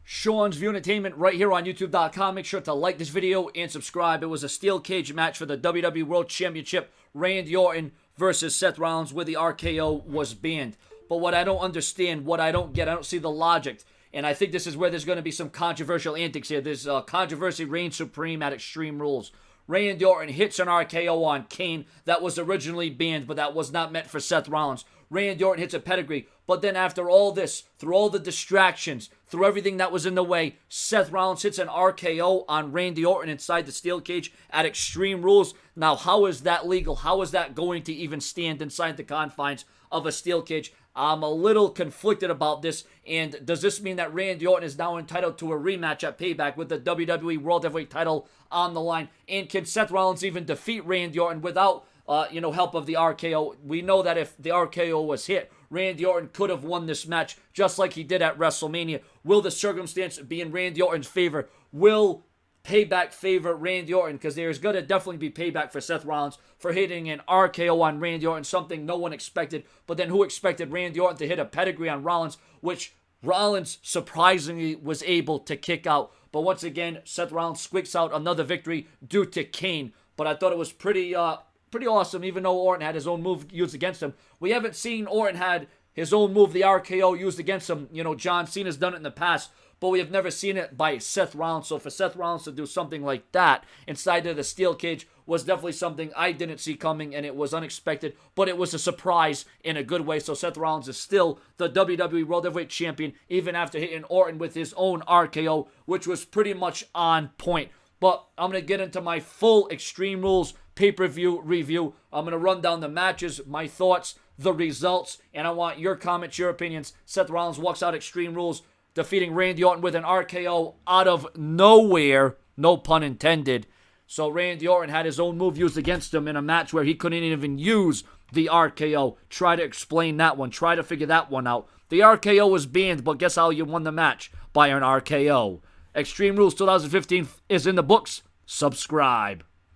Sean's View Entertainment right here on YouTube.com. Make sure to like this video and subscribe. It was a steel cage match for the WWE World Championship. Randy Orton versus Seth Rollins, where the RKO was banned. But what I don't understand, what I don't get, I don't see the logic. And I think this is where there's going to be some controversial antics here. There's controversy reigns supreme at Extreme Rules. Randy Orton hits an RKO on Kane that was originally banned, but that was not meant for Seth Rollins. Randy Orton hits a pedigree, but then after all this, through all the distractions, through everything that was in the way, Seth Rollins hits an RKO on Randy Orton inside the steel cage at Extreme Rules. Now, how is that legal? How is that going to even stand inside the confines of a steel cage? I'm a little conflicted about this, and does this mean that Randy Orton is now entitled to a rematch at Payback with the WWE World Heavyweight title on the line? And can Seth Rollins even defeat Randy Orton without help of the RKO? We know that if the RKO was hit, Randy Orton could have won this match just like he did at WrestleMania. Will the circumstance be in Randy Orton's favor? Will Payback favor Randy Orton? Because there's going to definitely be payback for Seth Rollins for hitting an RKO on Randy Orton, something no one expected. But then who expected Randy Orton to hit a pedigree on Rollins, which Rollins surprisingly was able to kick out. But once again, Seth Rollins squeaks out another victory due to Kane. But I thought it was pretty awesome, even though Orton had his own move used against him. We haven't seen Orton had his own move, the RKO, used against him. John Cena's done it in the past, but we have never seen it by Seth Rollins. So for Seth Rollins to do something like that inside of the steel cage was definitely something I didn't see coming, and it was unexpected, but it was a surprise in a good way. So Seth Rollins is still the WWE World Heavyweight Champion, even after hitting Orton with his own RKO, which was pretty much on point. But I'm going to get into my full Extreme Rules pay-per-view review. I'm going to run down the matches, my thoughts, the results, and I want your comments, your opinions. Seth Rollins walks out Extreme Rules, defeating Randy Orton with an RKO out of nowhere, no pun intended. So Randy Orton had his own move used against him in a match where he couldn't even use the RKO. Try to explain that one. Try to figure that one out. The RKO was banned, but guess how you won the match? By an RKO. Extreme Rules 2015 is in the books. Subscribe.